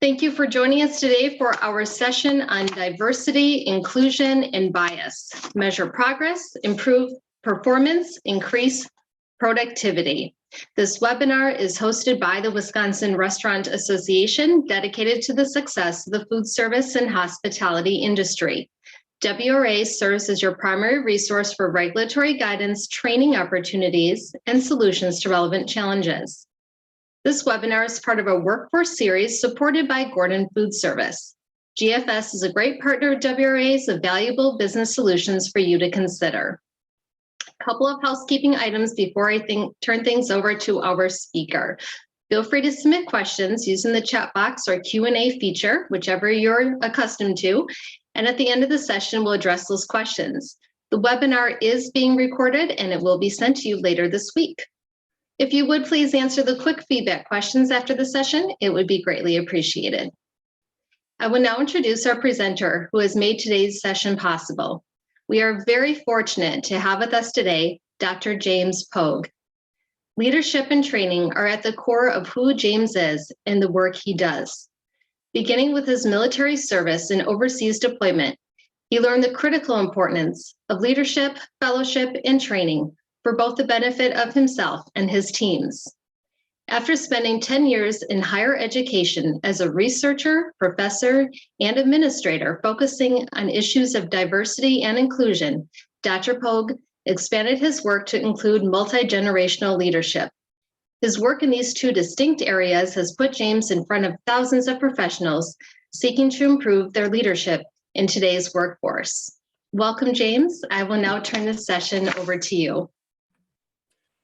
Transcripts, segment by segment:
Thank you for joining us today for our session on diversity, inclusion, and bias. Measure progress, improve performance, increase productivity. This webinar is hosted by the Wisconsin Restaurant Association, dedicated to the success of the food service and hospitality industry. WRA serves as your primary resource for regulatory guidance, training opportunities, and solutions to relevant challenges. This webinar is part of a workforce series supported by Gordon Food Service. GFS is a great partner of WRA's of valuable business solutions for you to consider. A couple of housekeeping items before I turn things over to our speaker. Feel free to submit questions using the chat box or Q&A feature, whichever you're accustomed to. And at the end of the session, we'll address those questions. The webinar is being recorded and it will be sent to you later this week. If you would please answer the quick feedback questions after the session, it would be greatly appreciated. I will now introduce our presenter who has made today's session possible. We are very fortunate to have with us today, Dr. James Pogue. Leadership and training are at the core of who James is and the work he does. Beginning with his military service and overseas deployment, he learned the critical importance of leadership, fellowship, and training for both the benefit of himself and his teams. After spending 10 years in higher education as a researcher, professor, and administrator focusing on issues of diversity and inclusion, Dr. Pogue expanded his work to include multi-generational leadership. His work in these two distinct areas has put James in front of thousands of professionals seeking to improve their leadership in today's workforce. Welcome, James. I will now turn the session over to you.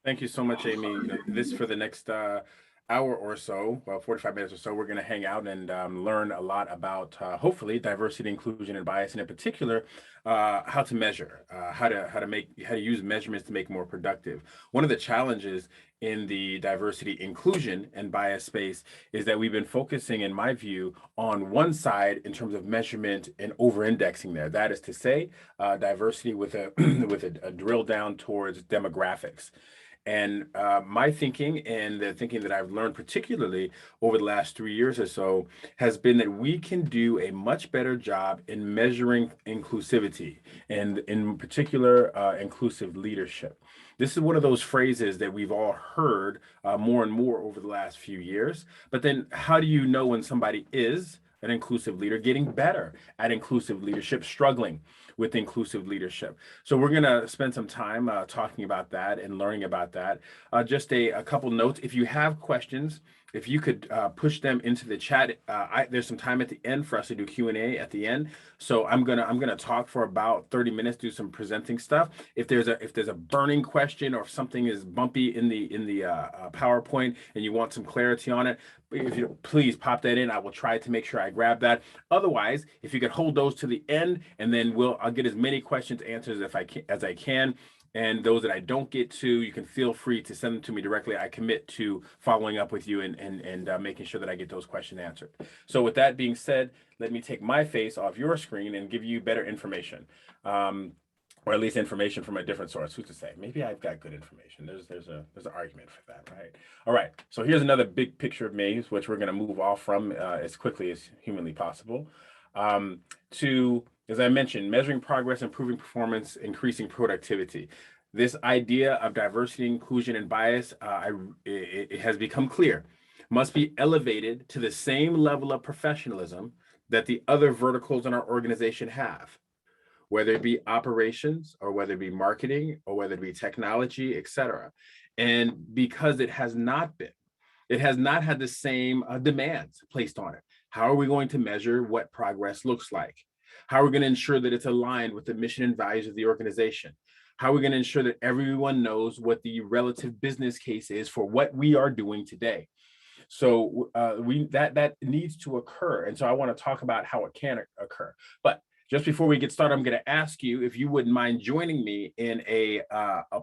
Thank you so much, Amy. This for the next hour or so, well, 45 minutes or so, we're going to hang out and learn a lot about, hopefully, diversity, inclusion, and bias, and in particular, how to measure, how to use measurements to make more productive. One of the challenges in the diversity, inclusion, and bias space is that we've been focusing, in my view, on one side in terms of measurement and over-indexing there. That is to say, diversity with a with a drill down towards demographics. And my thinking and the thinking that I've learned, particularly over the last 3 years or so, has been that we can do a much better job in measuring inclusivity, and in particular, inclusive leadership. This is one of those phrases that we've all heard more and more over the last few years. But then how do you know when somebody is an inclusive leader, getting better at inclusive leadership, struggling with inclusive leadership? So we're going to spend some time talking about that and learning about that. Just a couple notes. If you have questions, if you could push them into the chat. There's some time at the end for us to do Q&A at the end. So I'm gonna talk for about 30 minutes, do some presenting stuff. If there's a burning question or if something is bumpy in the PowerPoint and you want some clarity on it, if you please pop that in. I will try to make sure I grab that. Otherwise, if you could hold those to the end, and then I'll get as many questions answered as I can. And those that I don't get to, you can feel free to send them to me directly. I commit to following up with you and making sure that I get those questions answered. So with that being said, let me take my face off your screen and give you better information, or at least information from a different source. Who's to say? Maybe I've got good information. There's an argument for that, right? All right. So here's another big picture of me, which we're going to move off from as quickly as humanly possible, to, as I mentioned, measuring progress, improving performance, increasing productivity. This idea of diversity, inclusion, and bias, it has become clear, must be elevated to the same level of professionalism that the other verticals in our organization have, whether it be operations or whether it be marketing or whether it be technology, et cetera. And because it has not had the same demands placed on it. How are we going to measure what progress looks like? How are we going to ensure that it's aligned with the mission and values of the organization? How are we going to ensure that everyone knows what the relative business case is for what we are doing today? So that needs to occur. And so I want to talk about how it can occur. But just before we get started, I'm going to ask you if you wouldn't mind joining me in a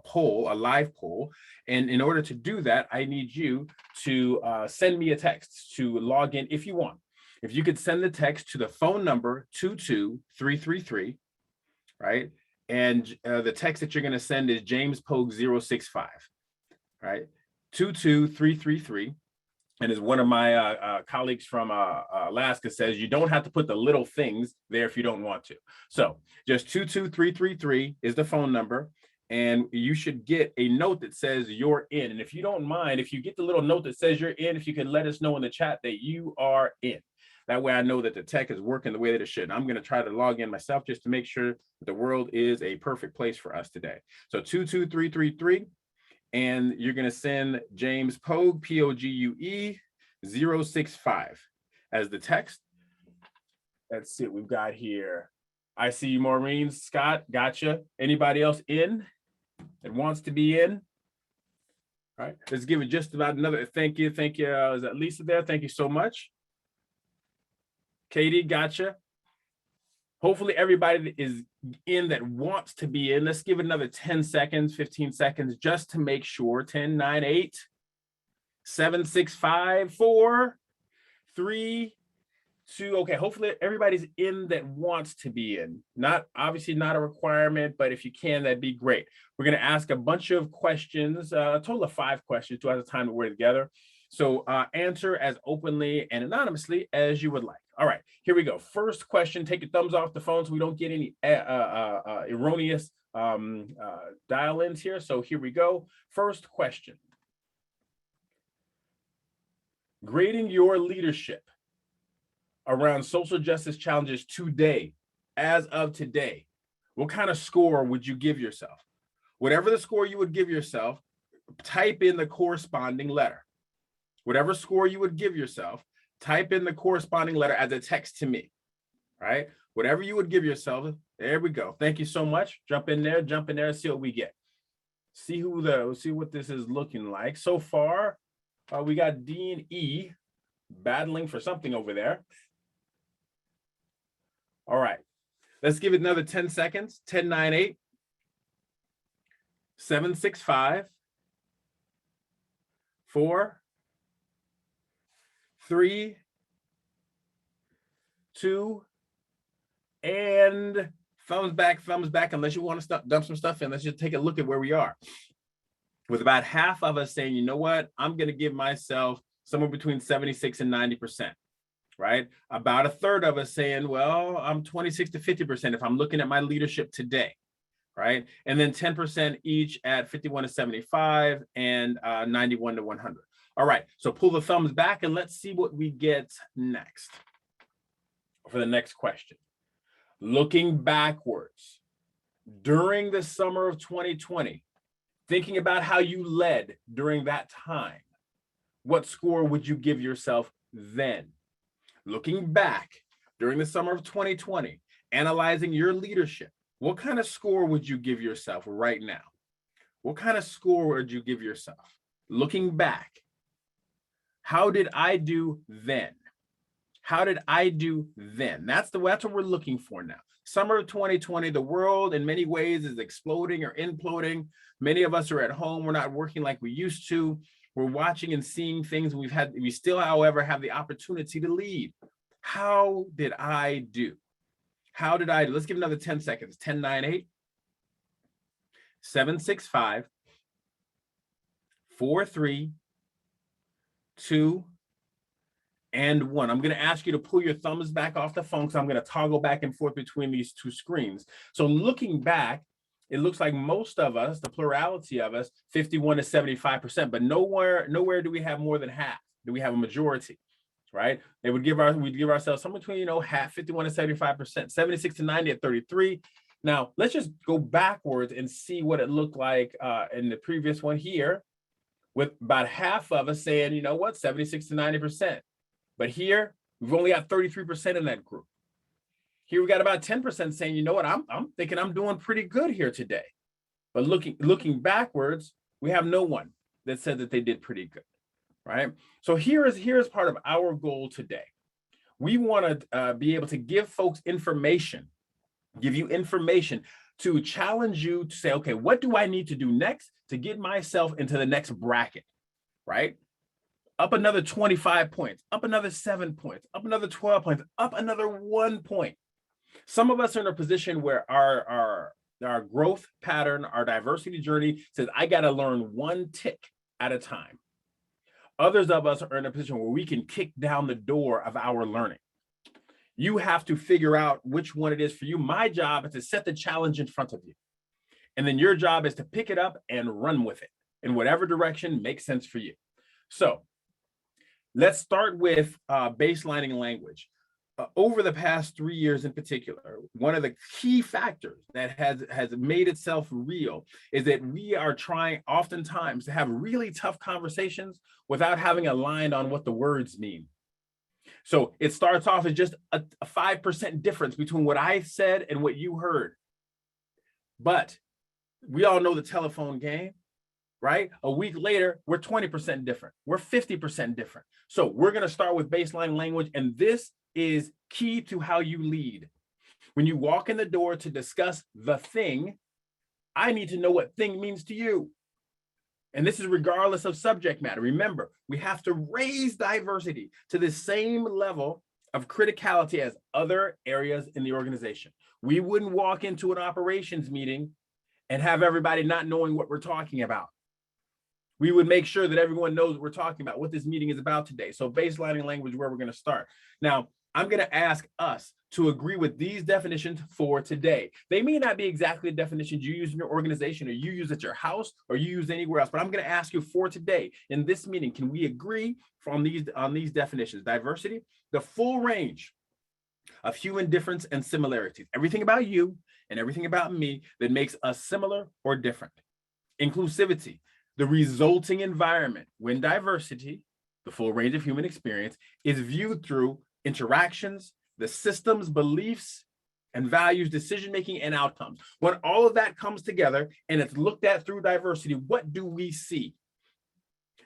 poll, a live poll. And in order to do that, I need you to send me a text to log in if you want. If you could send the text to the phone number 22333, right? And the text that you're going to send is James Pogue 065, right? 22333. And as one of my colleagues from Alaska says, you don't have to put the little things there if you don't want to. So just 22333 is the phone number. And you should get a note that says you're in. And if you don't mind, if you get the little note that says you're in, if you can let us know in the chat that you are in. That way I know that the tech is working the way that it should. And I'm going to try to log in myself just to make sure that the world is a perfect place for us today. So 22333. And you're going to send James Pogue, P-O-G-U-E, 065 as the text. That's it. We've got here. I see you, Maureen. Scott, gotcha. Anybody else in that wants to be in? All right. Let's give it just about another. Thank you. Thank you. Is that Lisa there? Thank you so much. Katie, gotcha. Hopefully everybody that is in that wants to be in. Let's give it another 10 seconds, 15 seconds, just to make sure. 10, 9, 8, 7, 6, 5, 4, 3, 2. Okay, hopefully everybody's in that wants to be in. Not obviously not a requirement, but if you can, that'd be great. We're going to ask a bunch of questions, a total of 5 questions to have the time that we're together. So answer as openly and anonymously as you would like. All right, here we go. First question, take your thumbs off the phone so we don't get any erroneous dial-ins here. So here we go. First question. Grading your leadership around social justice challenges today, as of today, what kind of score would you give yourself? Whatever the score you would give yourself, type in the corresponding letter. Whatever score you would give yourself, type in the corresponding letter as a text to me, right? Whatever you would give yourself, there we go. Thank you so much. Jump in there, and see what we get. See what this is looking like. So far, we got D and E battling for something over there. All right, let's give it another 10 seconds. 10, 9, 8, 7, 6, 5, 4, 3, 2, and thumbs back, unless you want to dump some stuff in. Let's just take a look at where we are. With about half of us saying, you know what, I'm going to give myself somewhere between 76 and 90%, right? About a third of us saying, well, I'm 26 to 50% if I'm looking at my leadership today, right? And then 10% each at 51 to 75 and 91 to 100. All right, so pull the thumbs back and let's see what we get next for the next question. Looking backwards, during the summer of 2020, thinking about how you led during that time, what score would you give yourself then? Looking back during the summer of 2020, analyzing your leadership, what kind of score would you give yourself right now? What kind of score would you give yourself? Looking back, how did I do then? How did I do then? That's what we're looking for now. Summer of 2020, the world in many ways is exploding or imploding. Many of us are at home. We're not working like we used to. We're watching and seeing things. We still, however, have the opportunity to lead. How did I do? How did I do? Let's give another 10 seconds. 10, 9, 8, 7, 6, 5, 4, 3, 2, and 1. I'm going to ask you to pull your thumbs back off the phone, so I'm going to toggle back and forth between these two screens. So looking back, it looks like most of us, the plurality of us, 51 to 75%, but nowhere do we have more than half. Do we have a majority, right? We'd give ourselves somewhere between, half, 51 to 75%, 76 to 90 at 33. Now, let's just go backwards and see what it looked like in the previous one here, with about half of us saying, 76 to 90%. But here, we've only got 33% in that group. Here we got about 10% saying, you know what, I'm thinking I'm doing pretty good here today. But looking backwards, we have no one that said that they did pretty good, right? So here's part of our goal today. We want to be able to give folks information, give you information to challenge you to say, okay, what do I need to do next to get myself into the next bracket, right? Up another 25 points, up another 7 points, up another 12 points, up another 1 point. Some of us are in a position where our growth pattern, our diversity journey says, I got to learn one tick at a time. Others of us are in a position where we can kick down the door of our learning. You have to figure out which one it is for you. My job is to set the challenge in front of you. And then your job is to pick it up and run with it in whatever direction makes sense for you. So let's start with baselining language. Over the past 3 years in particular, one of the key factors that has made itself real is that we are trying oftentimes to have really tough conversations without having aligned on what the words mean. So it starts off as just a 5% difference between what I said and what you heard. But we all know the telephone game, right? A week later, we're 20% different. We're 50% different. So we're going to start with baseline language, and this is key to how you lead. When you walk in the door to discuss the thing, I need to know what thing means to you. And this is regardless of subject matter. Remember, we have to raise diversity to the same level of criticality as other areas in the organization. We wouldn't walk into an operations meeting and have everybody not knowing what we're talking about. We would make sure that everyone knows what we're talking about, what this meeting is about today. So baselining language, where we're going to start. Now, I'm going to ask us to agree with these definitions for today. They may not be exactly the definitions you use in your organization or you use at your house or you use anywhere else, but I'm going to ask you for today in this meeting, can we agree on these definitions? Diversity, the full range of human difference and similarities, everything about you and everything about me that makes us similar or different. Inclusivity, the resulting environment when diversity, the full range of human experience, is viewed through interactions, the systems, beliefs, and values, decision-making, and outcomes. When all of that comes together and it's looked at through diversity, what do we see?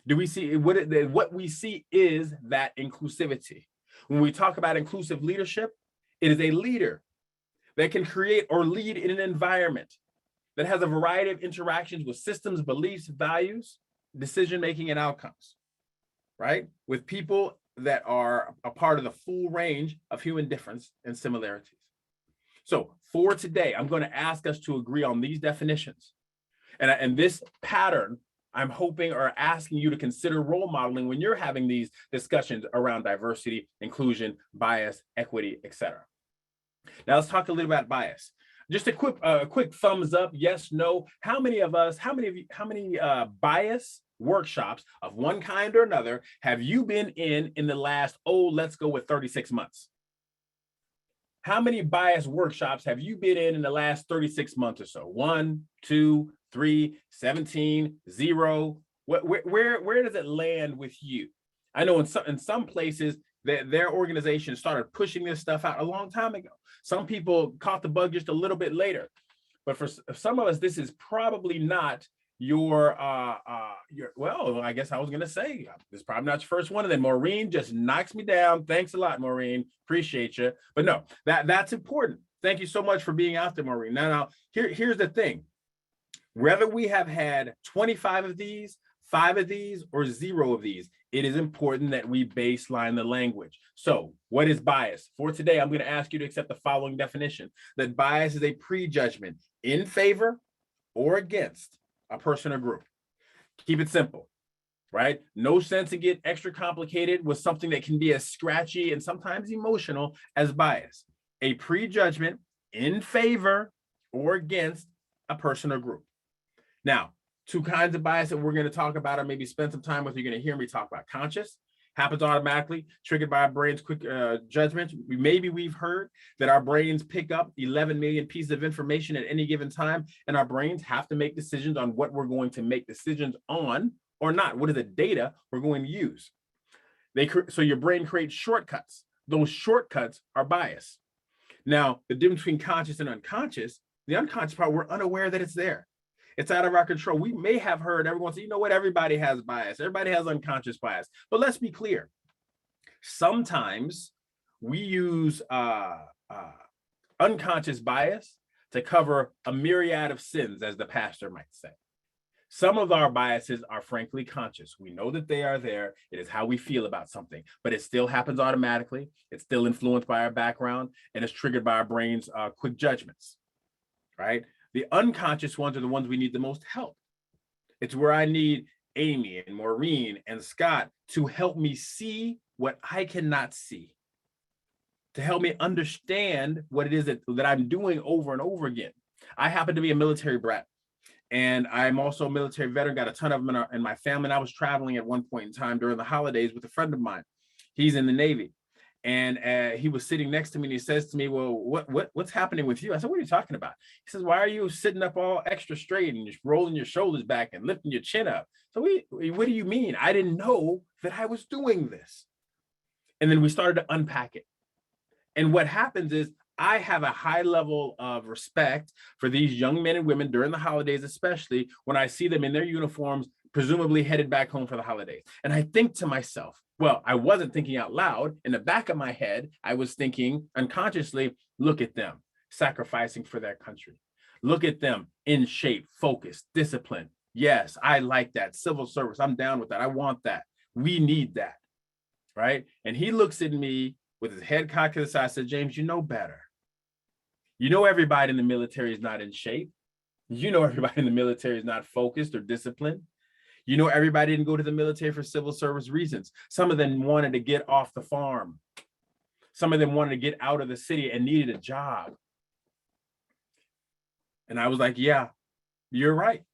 Do we see what we see is that inclusivity. When we talk about inclusive leadership, it is a leader that can create or lead in an environment that has a variety of interactions with systems, beliefs, values, decision-making, and outcomes, right? With people that are a part of the full range of human difference and similarities. So for today, I'm going to ask us to agree on these definitions. And this pattern, I'm hoping or asking you to consider role modeling when you're having these discussions around diversity, inclusion, bias, equity, etc. Now let's talk a little about bias. Just a quick thumbs up, yes, no. How many bias workshops of one kind or another have you been in the last, let's go with 36 months? How many bias workshops have you been in the last 36 months or so? 1, 2, 3, 17, 0. Where does it land with you? I know in some places that their organization started pushing this stuff out a long time ago. Some people caught the bug just a little bit later. But for some of us, this is probably not your well, I guess I was gonna say this is probably not your first one, and then Maureen just knocks me down. Thanks a lot, Maureen. Appreciate you. But no, that's important. Thank you so much for being out there, Maureen. Now here's the thing. Whether we have had 25 of these, 5 of these, or 0 of these, it is important that we baseline the language. So what is bias? For today, I'm going to ask you to accept the following definition: that bias is a prejudgment in favor or against a person or group. Keep it simple, right? No sense in getting extra complicated with something that can be as scratchy and sometimes emotional as bias. A prejudgment in favor or against a person or group. Now, 2 kinds of bias that we're going to talk about or maybe spend some time with, you're going to hear me talk about. Conscious, happens automatically, triggered by our brain's quick judgment. Maybe we've heard that our brains pick up 11 million pieces of information at any given time, and our brains have to make decisions on what we're going to make decisions on or not. What is the data we're going to use? So your brain creates shortcuts. Those shortcuts are bias. Now, the difference between conscious and unconscious, the unconscious part, we're unaware that it's there. It's out of our control. We may have heard everyone say, you know what, everybody has bias. Everybody has unconscious bias. But let's be clear. Sometimes we use unconscious bias to cover a myriad of sins, as the pastor might say. Some of our biases are frankly conscious. We know that they are there. It is how we feel about something, but it still happens automatically. It's still influenced by our background, and it's triggered by our brain's quick judgments, right? The unconscious ones are the ones we need the most help. It's where I need Amy and Maureen and Scott to help me see what I cannot see, to help me understand what it is that I'm doing over and over again. I happen to be a military brat, and I'm also a military veteran, got a ton of them in my family. And I was traveling at one point in time during the holidays with a friend of mine. He's in the Navy. And he was sitting next to me and he says to me, well, what's happening with you? I said, what are you talking about? He says, why are you sitting up all extra straight and just rolling your shoulders back and lifting your chin up? So what do you mean? I didn't know that I was doing this. And then we started to unpack it. And what happens is I have a high level of respect for these young men and women during the holidays, especially when I see them in their uniforms, presumably headed back home for the holidays. And I think to myself, well, I wasn't thinking out loud. In the back of my head, I was thinking unconsciously, look at them sacrificing for their country. Look at them in shape, focused, disciplined. Yes, I like that. Civil service, I'm down with that. I want that. We need that, right? And he looks at me with his head cocked to the side, said, James, you know better. You know everybody in the military is not in shape. You know everybody in the military is not focused or disciplined. You know everybody didn't go to the military for civil service reasons. Some of them wanted to get off the farm. Some of them wanted to get out of the city and needed a job. And I was like, yeah, you're right.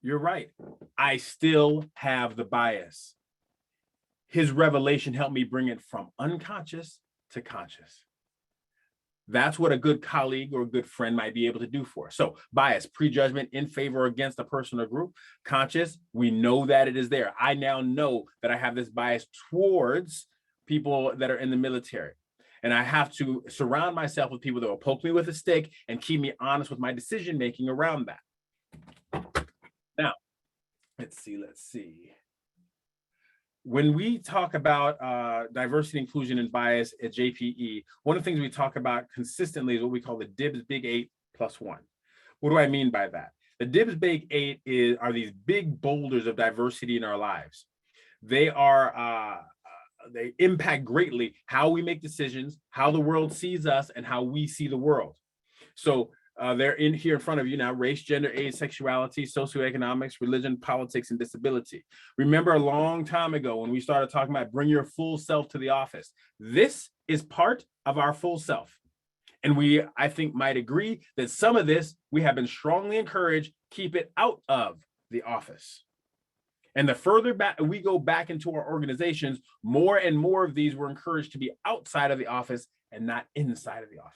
You're right. I still have the bias. His revelation helped me bring it from unconscious to conscious. That's what a good colleague or a good friend might be able to do for us. So bias, prejudgment in favor or against a person or group. Conscious, we know that it is there. I now know that I have this bias towards people that are in the military. And I have to surround myself with people that will poke me with a stick and keep me honest with my decision-making around that. Now, let's see. When we talk about diversity, inclusion, and bias at JPE, one of the things we talk about consistently is what we call the DIBS Big 8 plus 1. What do I mean by that? The DIBS Big 8 are these big boulders of diversity in our lives. They impact greatly how we make decisions, how the world sees us, and how we see the world. So they're in here in front of you now: race, gender, age, sexuality, socioeconomics, religion, politics, and disability. Remember a long time ago when we started talking about bring your full self to the office. This is part of our full self. And we, I think, might agree that some of this we have been strongly encouraged, keep it out of the office. And the further back we go back into our organizations, more and more of these were encouraged to be outside of the office and not inside of the office.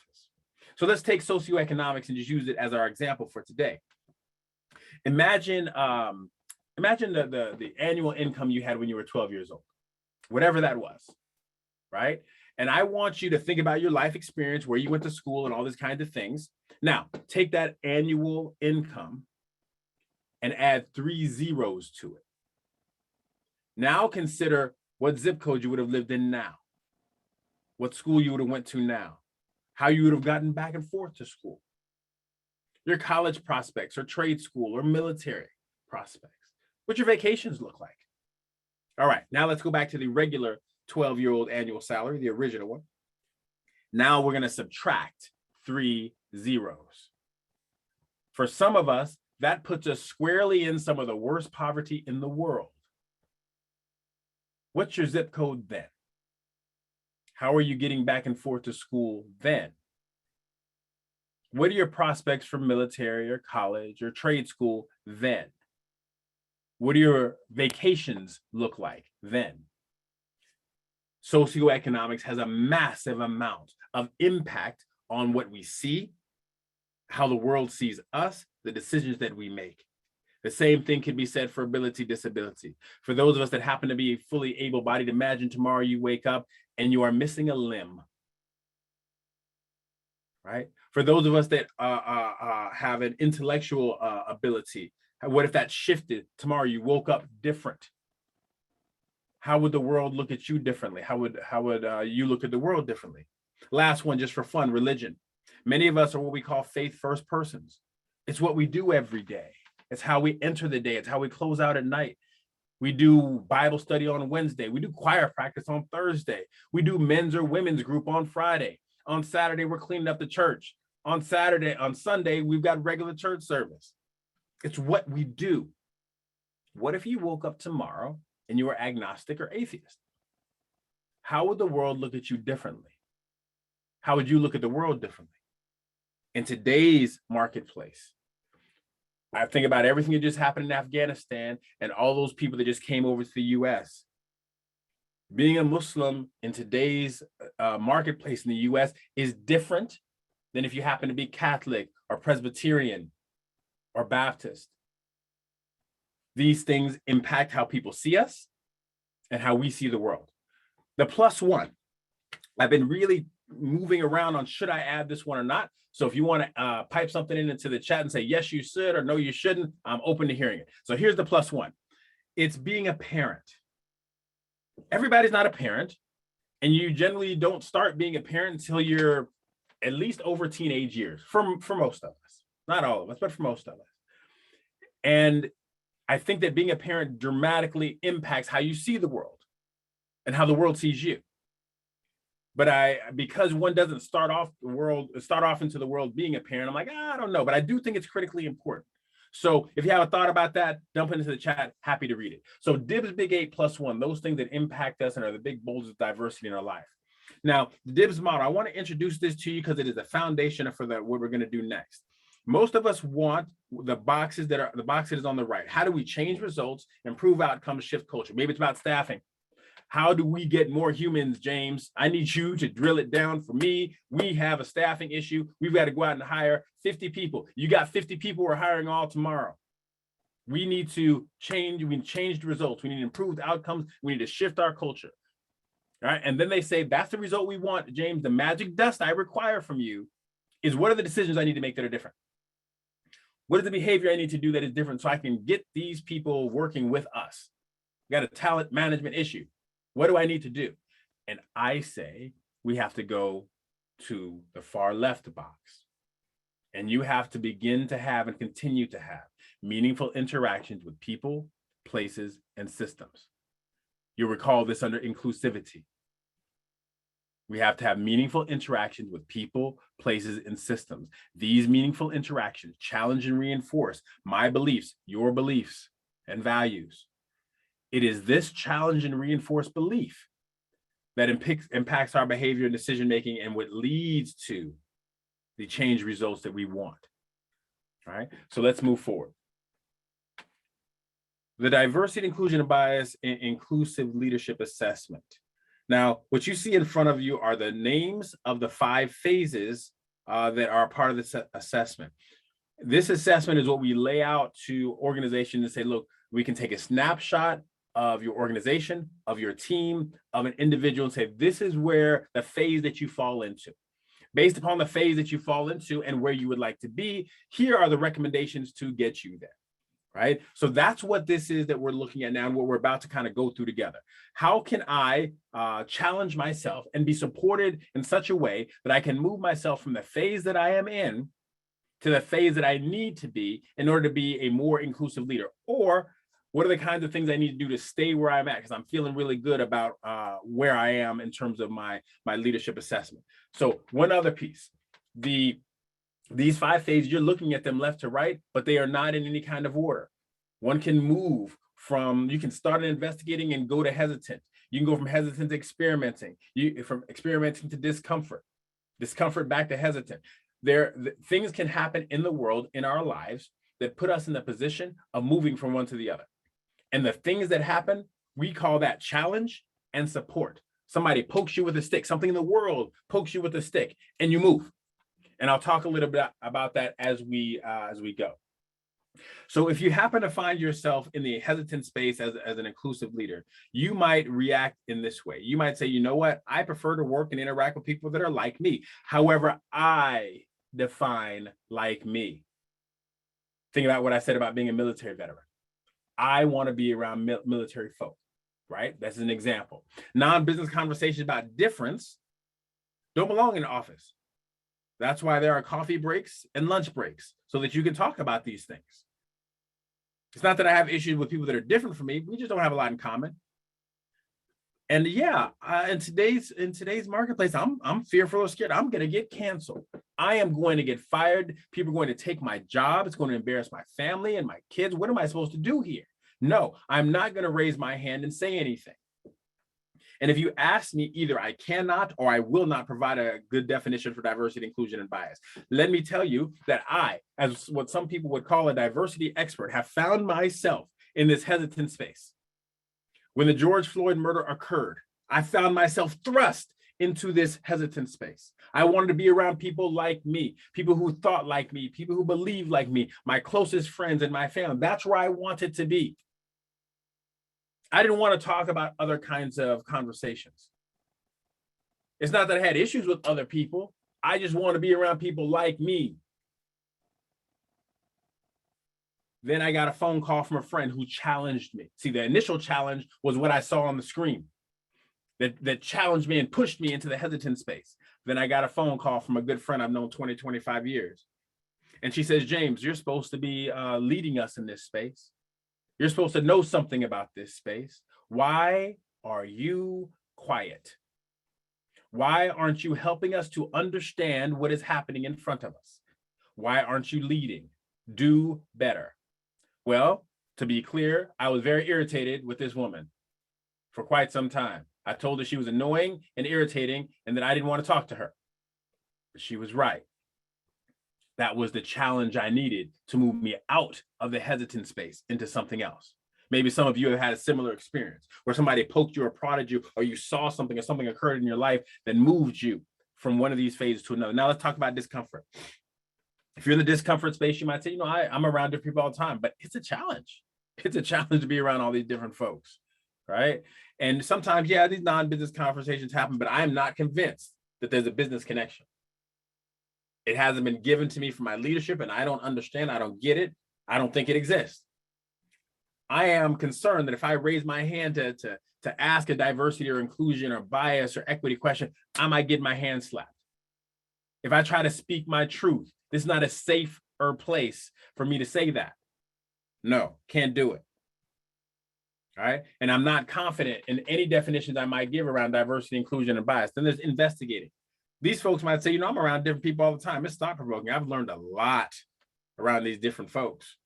So let's take socioeconomics and just use it as our example for today. Imagine the annual income you had when you were 12 years old, whatever that was, right? And I want you to think about your life experience, where you went to school and all these kinds of things. Now, take that annual income and add 3 zeros to it. Now consider what zip code you would have lived in now, what school you would have went to now, how you would have gotten back and forth to school, your college prospects or trade school or military prospects, what your vacations look like. All right, now let's go back to the regular 12-year-old annual salary, the original one. Now we're going to subtract 3 zeros. For some of us, that puts us squarely in some of the worst poverty in the world. What's your zip code then? How are you getting back and forth to school then? What are your prospects for military or college or trade school then? What do your vacations look like then? Socioeconomics has a massive amount of impact on what we see, how the world sees us, the decisions that we make. The same thing can be said for ability, disability. For those of us that happen to be fully able-bodied, imagine tomorrow you wake up and you are missing a limb, right? For those of us that have an intellectual ability, what if that shifted? Tomorrow you woke up different. How would the world look at you differently? How would you look at the world differently? Last one, just for fun, religion. Many of us are what we call faith-first persons. It's what we do every day. It's how we enter the day. It's how we close out at night. We do Bible study on Wednesday. We do choir practice on Thursday. We do men's or women's group on Friday. On Saturday, we're cleaning up the church. On Sunday, we've got regular church service. It's what we do. What if you woke up tomorrow and you were agnostic or atheist? How would the world look at you differently? How would you look at the world differently? In today's marketplace, I think about everything that just happened in Afghanistan and all those people that just came over to the US. Being a Muslim in today's marketplace in the US is different than if you happen to be Catholic or Presbyterian or Baptist. These things impact how people see us and how we see the world. The plus one, I've been really moving around on should I add this one or not. So if you want to pipe something into the chat and say, yes, you should, or no, you shouldn't, I'm open to hearing it. So here's the plus one. It's being a parent. Everybody's not a parent, and you generally don't start being a parent until you're at least over teenage years for most of us. Not all of us, but for most of us. And I think that being a parent dramatically impacts how you see the world and how the world sees you. But because one doesn't start off into the world being a parent, I'm like, I don't know, but I do think it's critically important. So if you have a thought about that, dump it into the chat, happy to read it. So DIBS Big 8 plus one, those things that impact us and are the big boulders of diversity in our life. Now, the DIBS model, I want to introduce this to you because it is the foundation for what we're going to do next. Most of us want the boxes that is on the right. How do we change results, improve outcomes, shift culture? Maybe it's about staffing. How do we get more humans, James? I need you to drill it down for me. We have a staffing issue. We've got to go out and hire 50 people. You got 50 people we're hiring all tomorrow. We need to change. We need changed results. We need improved outcomes. We need to shift our culture. All right. And then they say, that's the result we want, James. The magic dust I require from you is what are the decisions I need to make that are different? What is the behavior I need to do that is different so I can get these people working with us? We got a talent management issue. What do I need to do? And I say we have to go to the far left box. And you have to begin to have and continue to have meaningful interactions with people, places, and systems. You'll recall this under inclusivity. We have to have meaningful interactions with people, places, and systems. These meaningful interactions challenge and reinforce my beliefs, your beliefs, and values. It is this challenge and reinforced belief that impacts our behavior and decision-making and what leads to the change results that we want. All right, so let's move forward. The diversity, inclusion, and bias in inclusive leadership assessment. Now, what you see in front of you are the names of the 5 phases that are part of this assessment. This assessment is what we lay out to organizations and say, look, we can take a snapshot of your organization, of your team, of an individual, and say, this is where the phase that you fall into. Based upon the phase that you fall into and where you would like to be, here are the recommendations to get you there, right? So that's what this is that we're looking at now and what we're about to kind of go through together. How can I challenge myself and be supported in such a way that I can move myself from the phase that I am in to the phase that I need to be in order to be a more inclusive leader? Or what are the kinds of things I need to do to stay where I'm at? Because I'm feeling really good about where I am in terms of my leadership assessment. So one other piece, these 5 phases, you're looking at them left to right, but they are not in any kind of order. One can move from, you can start investigating and go to hesitant. You can go from hesitant to experimenting, from experimenting to discomfort back to hesitant. Things can happen in the world, in our lives, that put us in the position of moving from one to the other. And the things that happen, we call that challenge and support. Somebody pokes you with a stick, something in the world pokes you with a stick, and you move. And I'll talk a little bit about that as we go. So if you happen to find yourself in the hesitant space as an inclusive leader, you might react in this way. You might say, you know what? I prefer to work and interact with people that are like me. However, I define like me. Think about what I said about being a military veteran. I want to be around military folk, right? That's an example. Non-business conversations about difference don't belong in the office. That's why there are coffee breaks and lunch breaks so that you can talk about these things. It's not that I have issues with people that are different from me. We just don't have a lot in common. And yeah, in today's marketplace, I'm fearful or scared. I'm going to get canceled. I am going to get fired. People are going to take my job. It's going to embarrass my family and my kids. What am I supposed to do here? No, I'm not going to raise my hand and say anything. And if you ask me, either I cannot or I will not provide a good definition for diversity, inclusion, and bias. Let me tell you that I, as what some people would call a diversity expert, have found myself in this hesitant space. When the George Floyd murder occurred, I found myself thrust into this hesitant space. I wanted to be around people like me, people who thought like me, people who believed like me, my closest friends and my family. That's where I wanted to be. I didn't want to talk about other kinds of conversations. It's not that I had issues with other people. I just want to be around people like me. Then I got a phone call from a friend who challenged me. See, the initial challenge was what I saw on the screen that challenged me and pushed me into the hesitant space. Then I got a phone call from a good friend I've known 20, 25 years. And she says, James, you're supposed to be leading us in this space. You're supposed to know something about this space. Why are you quiet? Why aren't you helping us to understand what is happening in front of us? Why aren't you leading? Do better. Well, to be clear, I was very irritated with this woman for quite some time. I told her she was annoying and irritating and that I didn't want to talk to her. But she was right. That was the challenge I needed to move me out of the hesitant space into something else. Maybe some of you have had a similar experience where somebody poked you or prodded you, or you saw something or something occurred in your life that moved you from one of these phases to another. Now let's talk about discomfort. If you're in the discomfort space, you might say, I'm around different people all the time, but it's a challenge. It's a challenge to be around all these different folks, right? And sometimes, these non-business conversations happen, but I'm not convinced that there's a business connection. It hasn't been given to me from my leadership, and I don't understand. I don't get it. I don't think it exists. I am concerned that if I raise my hand to ask a diversity or inclusion or bias or equity question, I might get my hand slapped. If I try to speak my truth, this is not a safer place for me to say that. No, can't do it. All right. And I'm not confident in any definitions I might give around diversity, inclusion, and bias. Then there's investigating. These folks might say, I'm around different people all the time. It's thought-provoking. I've learned a lot around these different folks.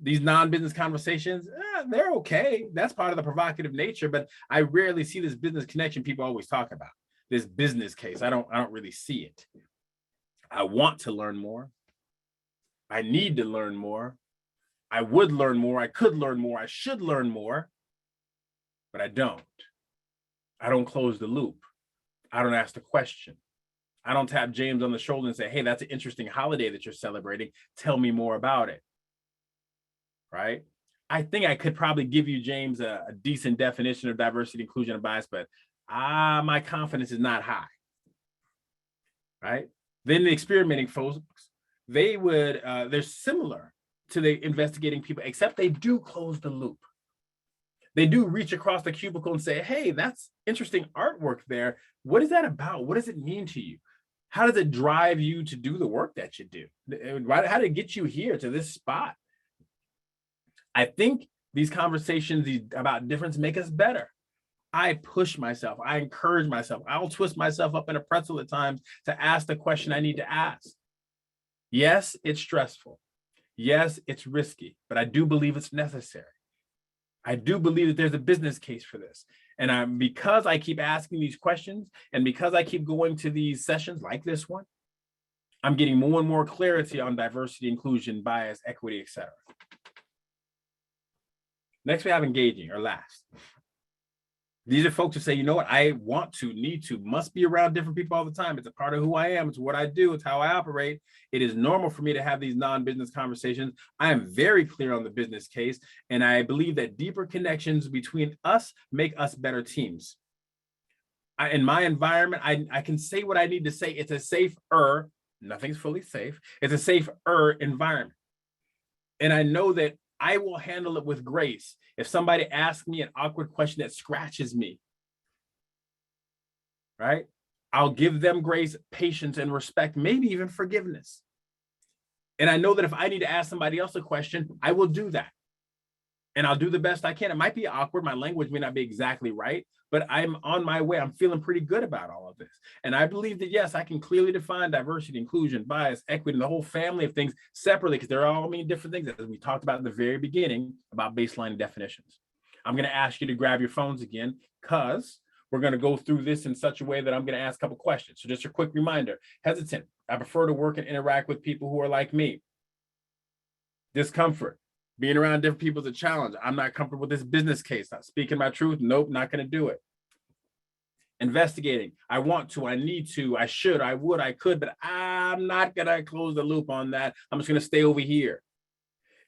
These non-business conversations, they're okay. That's part of the provocative nature, but I rarely see this business connection people always talk about. This business case, I don't really see it. I want to learn more. I need to learn more. I would learn more. I could learn more. I should learn more, but I don't. I don't close the loop. I don't ask the question. I don't tap James on the shoulder and say, hey, that's an interesting holiday that you're celebrating. Tell me more about it. Right? I think I could probably give you, James, a decent definition of diversity, inclusion, and bias, but my confidence is not high. Right? Then the experimenting folks, they're similar to the investigating people, except they do close the loop. They do reach across the cubicle and say, hey, that's interesting artwork there. What is that about? What does it mean to you? How does it drive you to do the work that you do? How did it get you here to this spot? I think these conversations about difference make us better. I push myself. I encourage myself. I'll twist myself up in a pretzel at times to ask the question I need to ask. Yes, it's stressful. Yes, it's risky, but I do believe it's necessary. I do believe that there's a business case for this. And because I keep asking these questions and because I keep going to these sessions like this one, I'm getting more and more clarity on diversity, inclusion, bias, equity, etc. Next, we have engaging, or last. These are folks who say, what, I want to, need to, must be around different people all the time. It's a part of who I am. It's what I do. It's how I operate. It is normal for me to have these non-business conversations. I am very clear on the business case, and I believe that deeper connections between us make us better teams. In my environment, I can say what I need to say. It's a safer, nothing's fully safe. It's a safer environment. And I know that I will handle it with grace. If somebody asks me an awkward question that scratches me, right? I'll give them grace, patience, and respect, maybe even forgiveness. And I know that if I need to ask somebody else a question, I will do that. And I'll do the best I can. It might be awkward. My language may not be exactly right, but I'm on my way. I'm feeling pretty good about all of this. And I believe that, yes, I can clearly define diversity, inclusion, bias, equity, and the whole family of things separately, because there are all many different things, as we talked about at the very beginning about baseline definitions. I'm going to ask you to grab your phones again, because we're going to go through this in such a way that I'm going to ask a couple questions. So just a quick reminder: hesitant. I prefer to work and interact with people who are like me. Discomfort. Being around different people is a challenge. I'm not comfortable with this business case. Not speaking my truth. Nope, not going to do it. Investigating. I want to, I need to, I should, I would, I could, but I'm not going to close the loop on that. I'm just going to stay over here.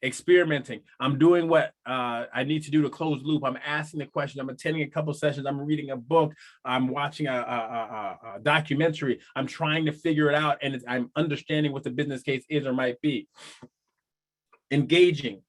Experimenting. I'm doing what I need to do to close the loop. I'm asking the questions. I'm attending a couple sessions. I'm reading a book. I'm watching a documentary. I'm trying to figure it out, and I'm understanding what the business case is or might be. Engaging.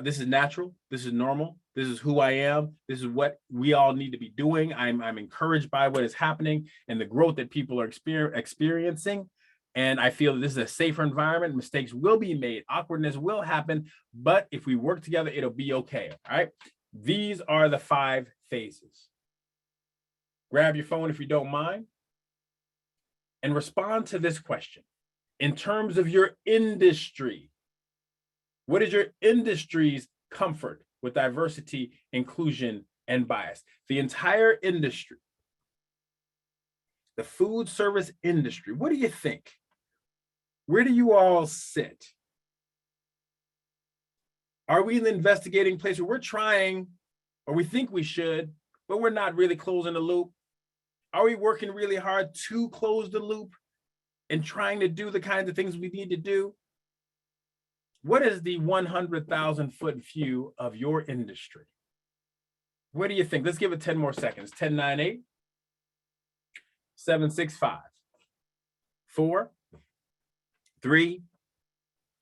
This is natural. This is normal. This is who I am. This is what we all need to be doing. I'm encouraged by what is happening and the growth that people are experiencing. And I feel that this is a safer environment. Mistakes will be made. Awkwardness will happen. But if we work together, it'll be okay. All right. These are the 5 phases. Grab your phone if you don't mind and respond to this question. In terms of your industry, what is your industry's comfort with diversity, inclusion, and bias? The entire industry, the food service industry, what do you think? Where do you all sit? Are we in the investigating place where we're trying, or we think we should, but we're not really closing the loop? Are we working really hard to close the loop and trying to do the kinds of things we need to do? What is the 100,000-foot view of your industry? What do you think? Let's give it 10 more seconds. 10, 9, 8, 7, 6, 5, 4, 3,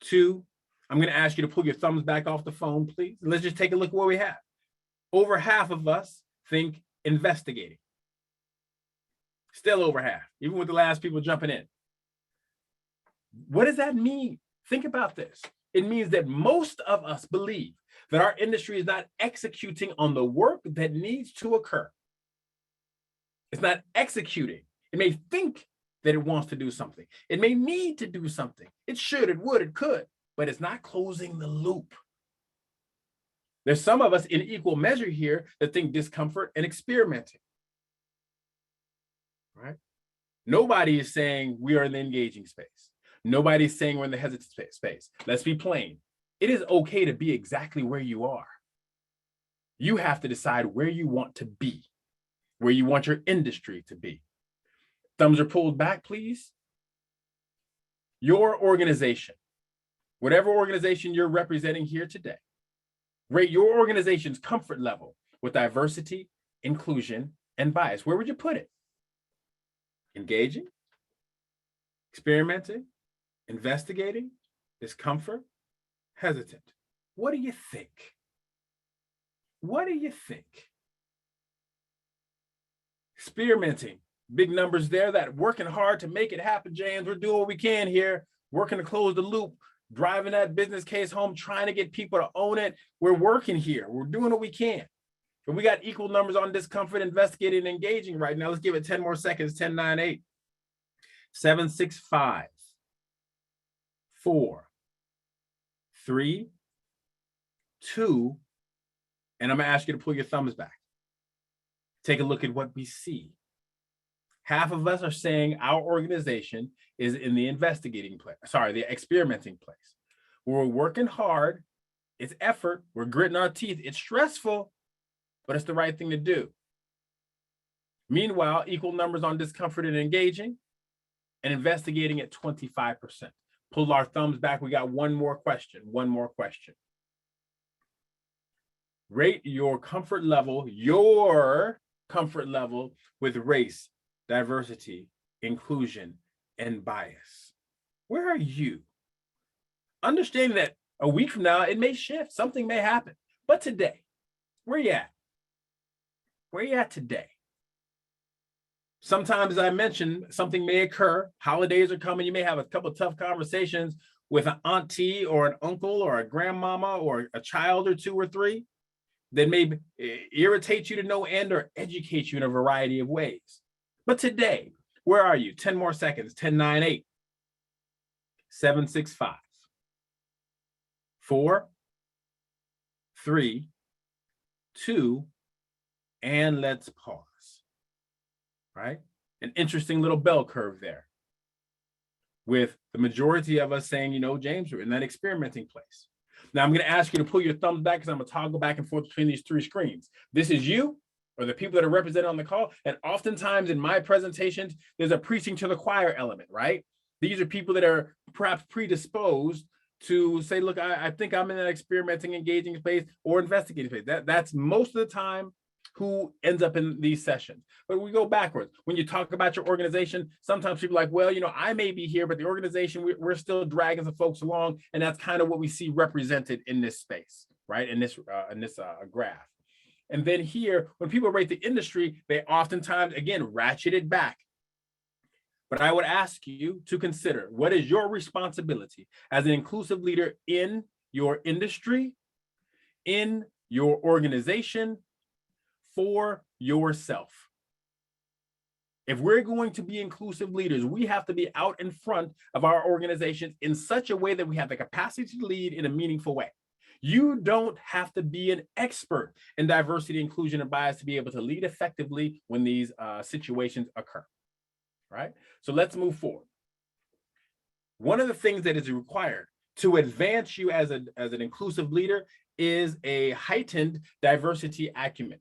2. I'm going to ask you to pull your thumbs back off the phone, please. Let's just take a look at what we have. Over half of us think investigating. Still over half, even with the last people jumping in. What does that mean? Think about this. It means that most of us believe that our industry is not executing on the work that needs to occur. It's not executing. It may think that it wants to do something. It may need to do something. It should, it would, it could, but it's not closing the loop. There's some of us in equal measure here that think discomfort and experimenting. Right? Nobody is saying we are in the engaging space. Nobody's saying we're in the hesitant space. Let's be plain. It is okay to be exactly where you are. You have to decide where you want to be, where you want your industry to be. Thumbs are pulled back, please. Your organization, whatever organization you're representing here today, rate your organization's comfort level with diversity, inclusion, and bias. Where would you put it? Engaging, experimenting, investigating, discomfort, hesitant. What do you think? What do you think? Experimenting, big numbers there. That working hard to make it happen, James. We're doing what we can here, working to close the loop, driving that business case home, trying to get people to own it. We're working here. We're doing what we can. But we got equal numbers on discomfort, investigating, and engaging right now. Let's give it 10 more seconds. 10, 9, 8, 7, 6, 5, 4, 3, 2, and I'm going to ask you to pull your thumbs back. Take a look at what we see. Half of us are saying our organization is in the investigating place, the experimenting place. We're working hard. It's effort. We're gritting our teeth. It's stressful, but it's the right thing to do. Meanwhile, equal numbers on discomfort and engaging, and investigating at 25%. Pull our thumbs back. We got one more question. Rate your comfort level with race, diversity, inclusion, and bias. Where are you? Understanding that a week from now, it may shift. Something may happen. But today, where you at? Where you at today? Sometimes, as I mentioned, something may occur. Holidays are coming. You may have a couple of tough conversations with an auntie or an uncle or a grandmama or a child or 2 or 3. that may irritate you to no end or educate you in a variety of ways. But today, where are you? 10 more seconds. 10, 9, 8, 7, 6, 5, 4, 3, 2, and let's pause, right? An interesting little bell curve there, with the majority of us saying, you know, James, we're in that experimenting place. Now I'm going to ask you to pull your thumbs back because I'm going to toggle back and forth between these three screens. This is you or the people that are represented on the call. And oftentimes in my presentations, there's a preaching to the choir element, right? These are people that are perhaps predisposed to say, look, I think I'm in that experimenting, engaging space or investigating space. That's most of the time who ends up in these sessions. But we go backwards. When you talk about your organization, sometimes people are like, well, you know, I may be here, but the organization, we're still dragging some folks along. And that's kind of what we see represented in this space, right? In this graph. And then here, when people rate the industry, they oftentimes, again, ratchet it back. But I would ask you to consider, what is your responsibility as an inclusive leader in your industry, in your organization, for yourself? If we're going to be inclusive leaders, we have to be out in front of our organizations in such a way that we have the capacity to lead in a meaningful way. You don't have to be an expert in diversity, inclusion, and bias to be able to lead effectively when these situations occur, right? So let's move forward. One of the things that is required to advance you as an inclusive leader is a heightened diversity acumen.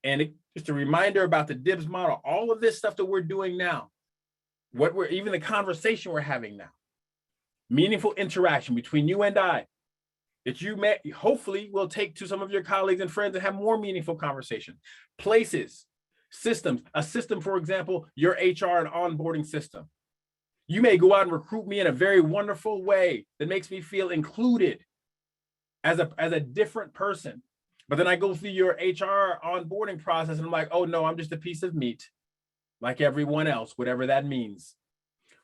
And just a reminder about the DIBS model, all of this stuff that we're doing now, even the conversation we're having now, meaningful interaction between you and I, that you may hopefully will take to some of your colleagues and friends and have more meaningful conversation. Places, systems, a system, for example, your HR and onboarding system. You may go out and recruit me in a very wonderful way that makes me feel included as a different person. But then I go through your HR onboarding process and I'm like, oh no, I'm just a piece of meat like everyone else, whatever that means.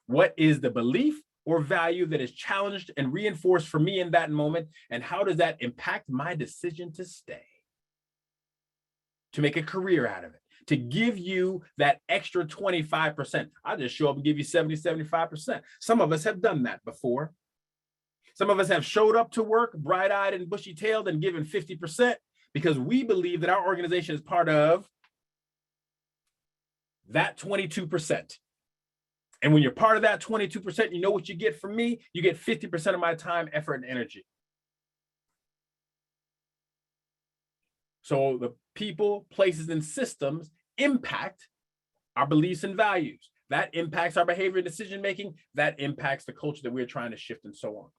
What is the belief or value that is challenged and reinforced for me in that moment? And how does that impact my decision to stay? To make a career out of it, to give you that extra 25%. I'll just show up and give you 70, 75%. Some of us have done that before. Some of us have showed up to work bright-eyed and bushy-tailed and given 50%. Because we believe that our organization is part of that 22%. And when you're part of that 22%, you know what you get from me? You get 50% of my time, effort, and energy. So the people, places, and systems impact our beliefs and values. That impacts our behavior and decision-making. That impacts the culture that we're trying to shift and so on.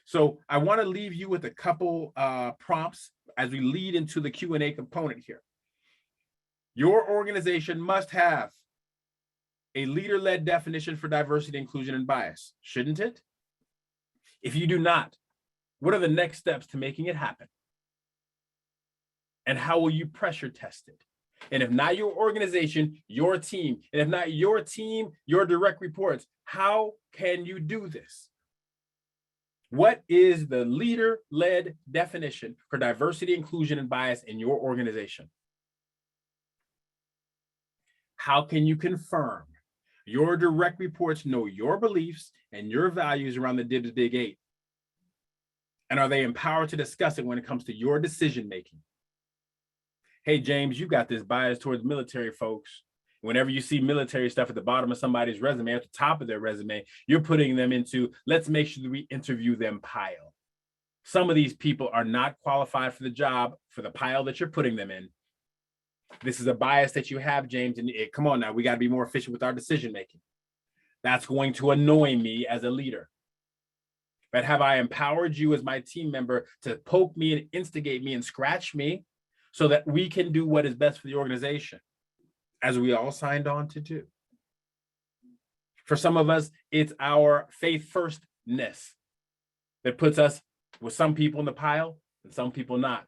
So I want to leave you with a couple prompts as we lead into the Q&A component here. Your organization must have a leader-led definition for diversity, inclusion, and bias, shouldn't it? If you do not, what are the next steps to making it happen? And how will you pressure test it? And if not your organization, your team, and if not your team, your direct reports, how can you do this? What is the leader-led definition for diversity, inclusion, and bias in your organization? How can you confirm your direct reports know your beliefs and your values around the DIBS Big 8? And are they empowered to discuss it when it comes to your decision-making? Hey, James, you got this bias towards military folks. Whenever you see military stuff at the bottom of somebody's resume, at the top of their resume, you're putting them into, let's make sure that we interview them pile. Some of these people are not qualified for the job, for the pile that you're putting them in. This is a bias that you have, James, and come on now, we got to be more efficient with our decision-making. That's going to annoy me as a leader. But have I empowered you as my team member to poke me and instigate me and scratch me so that we can do what is best for the organization, as we all signed on to do? For some of us, it's our faith firstness that puts us with some people in the pile and some people not.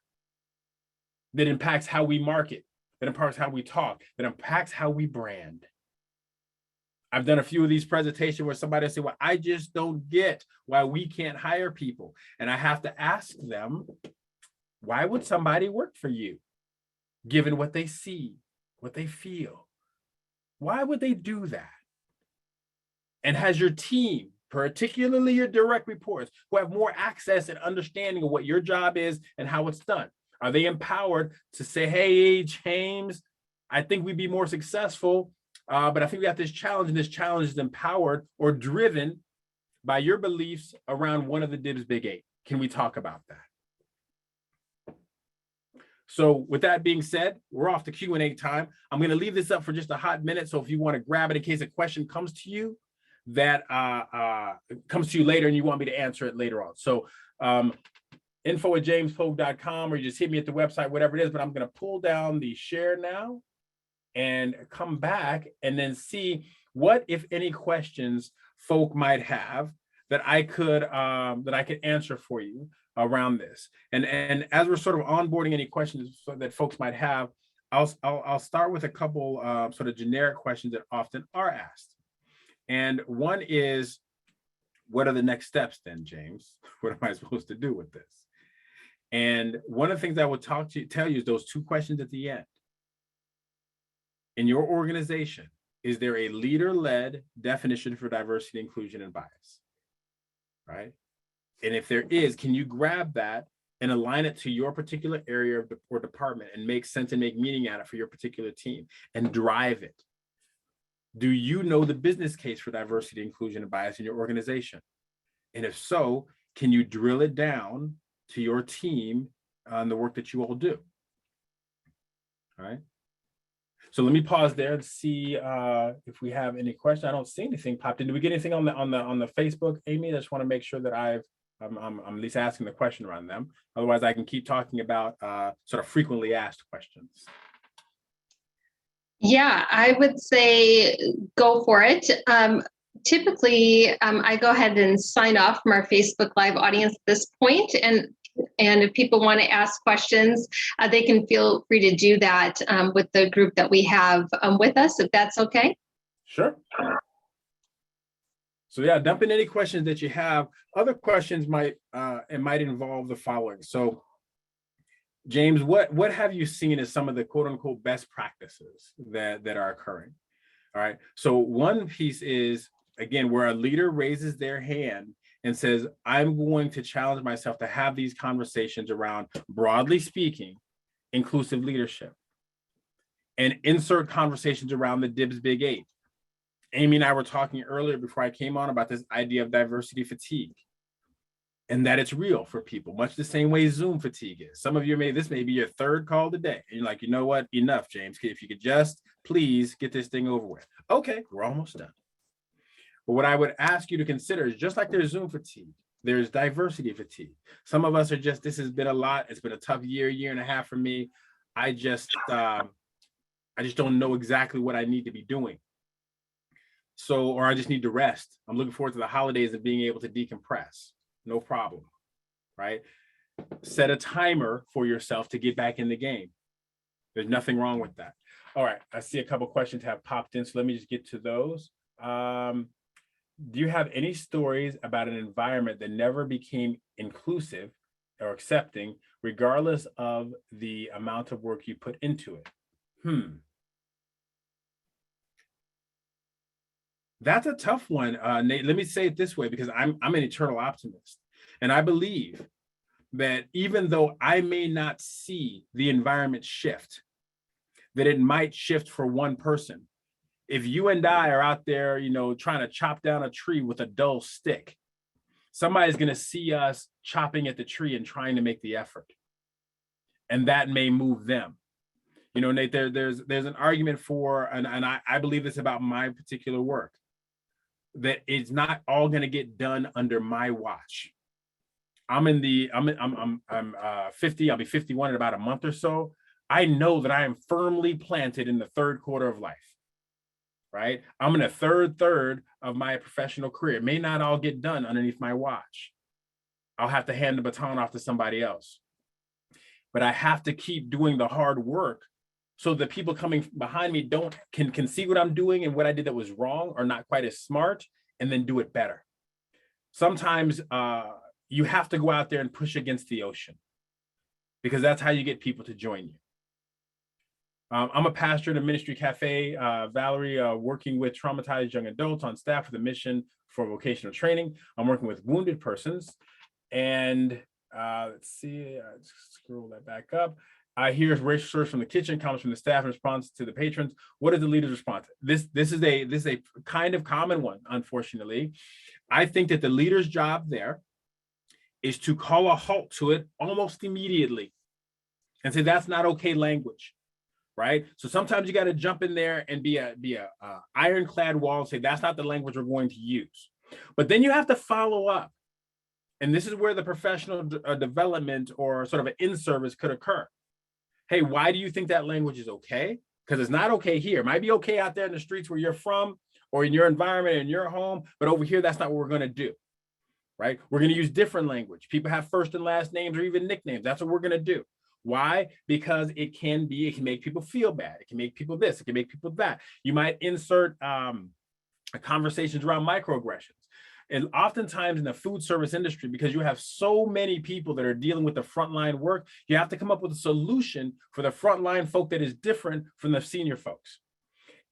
That impacts how we market, that impacts how we talk, that impacts how we brand. I've done a few of these presentations where somebody said, well, I just don't get why we can't hire people. And I have to ask them, Why would somebody work for you, given what they see, what they feel? Why would they do that? And has your team, particularly your direct reports, who have more access and understanding of what your job is and how it's done, are they empowered to say, hey, James, I think we'd be more successful, but I think we have this challenge, and this challenge is empowered or driven by your beliefs around one of the DIBS Big Eight? Can we talk about that? So with that being said, we're off to Q&A time. I'm going to leave this up for just a hot minute. So if you want to grab it in case a question comes to you that comes to you later and you want me to answer it later on. So info@jamespogue.com, or you just hit me at the website, whatever it is, but I'm going to pull down the share now and come back and then see what, if any, questions folk might have that I could answer for you around this. And as we're sort of onboarding any questions that folks might have, I'll start with a couple sort of generic questions that often are asked. And one is, what are the next steps then, James? What am I supposed to do with this? And one of the things I would tell you is those two questions at the end. In your organization, is there a leader-led definition for diversity, inclusion, and bias? Right? And if there is, can you grab that and align it to your particular area or department and make sense and make meaning out of it for your particular team and drive it? Do you know the business case for diversity, inclusion, and bias in your organization? And if so, can you drill it down to your team on the work that you all do? All right. So let me pause there and see if we have any questions. I don't see anything popped in. Did we get anything on the Facebook, Amy? I just want to make sure that I'm at least asking the question around them. Otherwise, I can keep talking about sort of frequently asked questions. Yeah, I would say go for it. Typically, I go ahead and sign off from our Facebook Live audience at this point, and if people want to ask questions, they can feel free to do that with the group that we have with us, if that's okay. Sure. So yeah, dump in any questions that you have. Other questions might involve the following. So James, what have you seen as some of the quote unquote best practices that are occurring? All right. So one piece is, again, where a leader raises their hand and says, I'm going to challenge myself to have these conversations around, broadly speaking, inclusive leadership, and insert conversations around the DIBS Big Eight. Amy and I were talking earlier before I came on about this idea of diversity fatigue, and that it's real for people, much the same way Zoom fatigue is. Some of you this may be your third call today. And you're like, you know what? Enough, James. If you could just please get this thing over with. Okay, we're almost done. But what I would ask you to consider is, just like there's Zoom fatigue, there's diversity fatigue. Some of us are just, this has been a lot. It's been a tough year and a half for me. I just don't know exactly what I need to be doing. So, or I just need to rest. I'm looking forward to the holidays and being able to decompress. No problem, right? Set a timer for yourself to get back in the game. There's nothing wrong with that. All right, I see a couple questions have popped in, so let me just get to those. Do you have any stories about an environment that never became inclusive or accepting, regardless of the amount of work you put into it? That's a tough one, Nate. Let me say it this way, because I'm an eternal optimist. And I believe that even though I may not see the environment shift, that it might shift for one person. If you and I are out there, trying to chop down a tree with a dull stick, somebody's going to see us chopping at the tree and trying to make the effort. And that may move them. Nate, there's an argument for, and I believe this about my particular work, that it's not all going to get done under my watch. I'm 50. I'll be 51 in about a month or so. I know that I am firmly planted in the third quarter of life, right? I'm in the third of my professional career. It may not all get done underneath my watch. I'll have to hand the baton off to somebody else. But I have to keep doing the hard work so that people coming behind me can see what I'm doing and what I did that was wrong or not quite as smart, and then do it better. Sometimes you have to go out there and push against the ocean. because that's how you get people to join you. I'm a pastor at a ministry cafe, Valerie, working with traumatized young adults on staff with a mission for vocational training. I'm working with wounded persons. And let's see, scroll that back up. Here's research from the kitchen, comments from the staff in response to the patrons. What is the leader's response? This is a kind of common one, unfortunately. I think that the leader's job there is to call a halt to it almost immediately and say that's not okay language. Right. So sometimes you got to jump in there and be a ironclad wall and say that's not the language we're going to use. But then you have to follow up. And this is where the professional development or sort of an in-service could occur. Hey, why do you think that language is okay? Because it's not okay here. It might be okay out there in the streets where you're from or in your environment, in your home, but over here, that's not what we're going to do. Right. We're going to use different language. People have first and last names or even nicknames. That's what we're going to do. Why? Because it can make people feel bad. It can make people this, it can make people that. You might insert conversations around microaggressions. And oftentimes in the food service industry, because you have so many people that are dealing with the frontline work, you have to come up with a solution for the frontline folk that is different from the senior folks.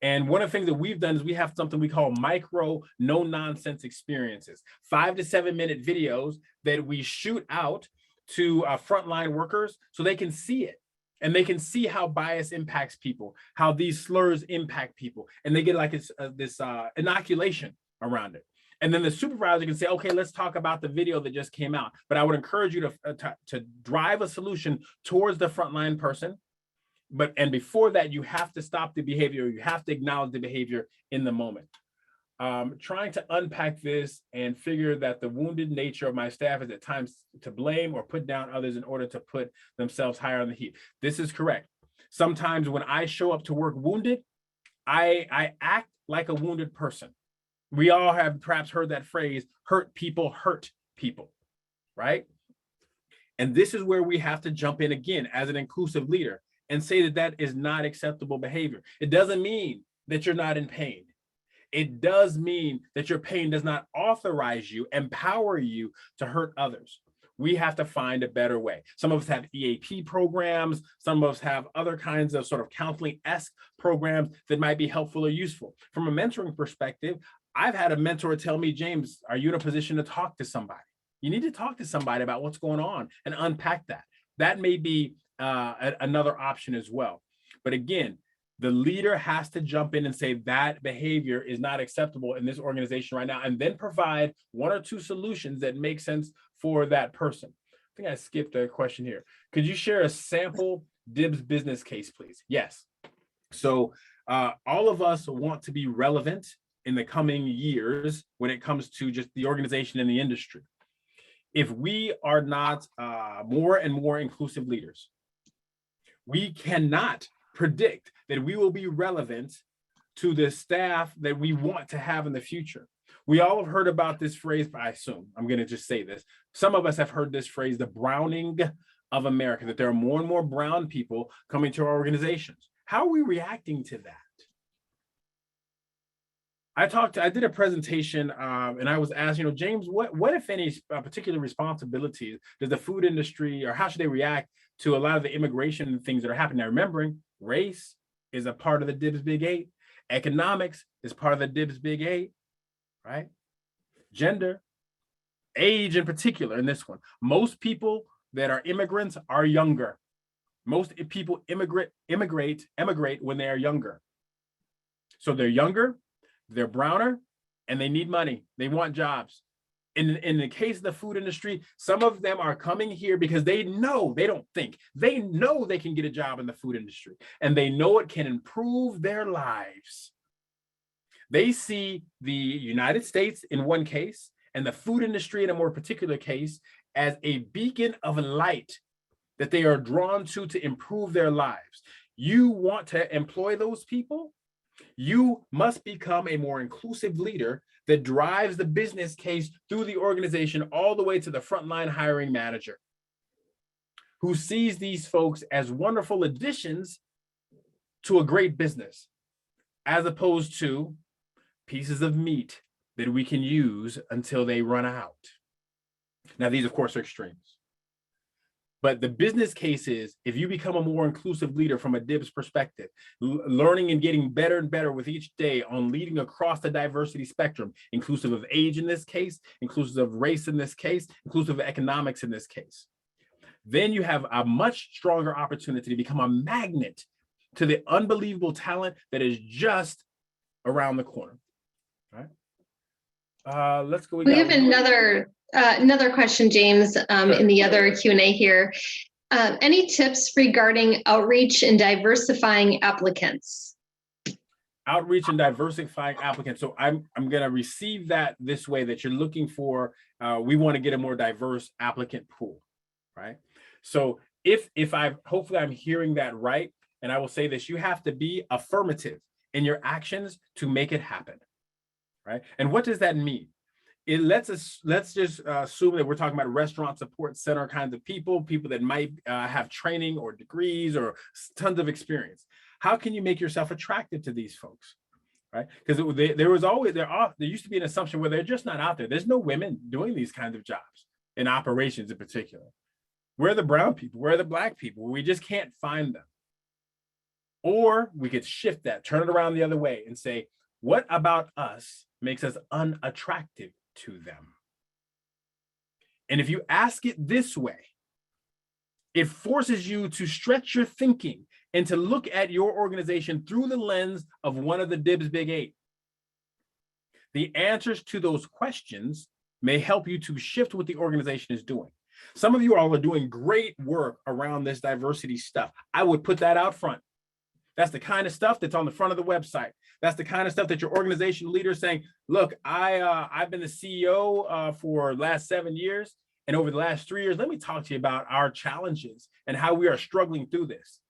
And one of the things that we've done is we have something we call micro no nonsense experiences, 5 to 7 minute videos that we shoot out to frontline workers so they can see it and they can see how bias impacts people, how these slurs impact people, and they get like this inoculation around it. And then the supervisor can say, okay, let's talk about the video that just came out. But I would encourage you to drive a solution towards the frontline person. And before that, you have to stop the behavior. You have to acknowledge the behavior in the moment. Trying to unpack this and figure that the wounded nature of my staff is at times to blame or put down others in order to put themselves higher on the heap. This is correct. Sometimes when I show up to work wounded, I act like a wounded person. We all have perhaps heard that phrase, hurt people, right? And this is where we have to jump in again as an inclusive leader and say that that is not acceptable behavior. It doesn't mean that you're not in pain. It does mean that your pain does not authorize you, empower you to hurt others. We have to find a better way. Some of us have EAP programs. Some of us have other kinds of sort of counseling-esque programs that might be helpful or useful. From a mentoring perspective, I've had a mentor tell me, James, are you in a position to talk to somebody? You need to talk to somebody about what's going on and unpack that. That may be another option as well. But again, the leader has to jump in and say that behavior is not acceptable in this organization right now, and then provide 1 or 2 solutions that make sense for that person. I think I skipped a question here. Could you share a sample DIBS business case, please? Yes. So all of us want to be relevant in the coming years when it comes to just the organization and the industry. If we are not more and more inclusive leaders, we cannot predict that we will be relevant to the staff that we want to have in the future. We all have heard about this phrase, I assume, I'm going to just say this. Some of us have heard this phrase, the browning of America, that there are more and more brown people coming to our organizations. How are we reacting to that? I did a presentation and I was asked, James, what if any particular responsibilities does the food industry, or how should they react to a lot of the immigration things that are happening? Now, remembering race is a part of the DIBS Big 8. Economics is part of the DIBS Big 8, right? Gender, age in particular in this one. Most people that are immigrants are younger. Most people immigrate when they are younger. So they're younger, they're browner, and they need money. They want jobs. In the case of the food industry, some of them are coming here because they know, they don't think, they know they can get a job in the food industry, and they know it can improve their lives. They see the United States in one case and the food industry in a more particular case as a beacon of light that they are drawn to improve their lives. You want to employ those people? You must become a more inclusive leader that drives the business case through the organization all the way to the frontline hiring manager, who sees these folks as wonderful additions to a great business, as opposed to pieces of meat that we can use until they run out. Now, these, of course, are extremes. But the business case is, if you become a more inclusive leader from a DIBS perspective, learning and getting better and better with each day on leading across the diversity spectrum, inclusive of age in this case, inclusive of race in this case, inclusive of economics in this case, then you have a much stronger opportunity to become a magnet to the unbelievable talent that is just around the corner. All right. Let's go. We have another question, James, Sure. in the other Q&A here. Any tips regarding outreach and diversifying applicants? Outreach and diversifying applicants. So I'm going to receive that this way, that you're looking for, we want to get a more diverse applicant pool, right? So hopefully I'm hearing that right. And I will say this, you have to be affirmative in your actions to make it happen, right? And what does that mean? Let's just assume that we're talking about restaurant support center kinds of people that might have training or degrees or tons of experience. How can you make yourself attractive to these folks, right? Because there used to be an assumption where they're just not out there. There's no women doing these kinds of jobs in operations in particular. Where are the brown people? Where are the black people? We just can't find them. Or we could shift that, turn it around the other way and say, what about us makes us unattractive to them? And if you ask it this way, it forces you to stretch your thinking and to look at your organization through the lens of one of the DIBS Big 8. The answers to those questions may help you to shift what the organization is doing. Some of you all are doing great work around this diversity stuff. I would put that out front. That's the kind of stuff that's on the front of the website. That's the kind of stuff that your organization leader is saying, look, I've been the CEO for the last 7 years. And over the last 3 years, let me talk to you about our challenges and how we are struggling through this.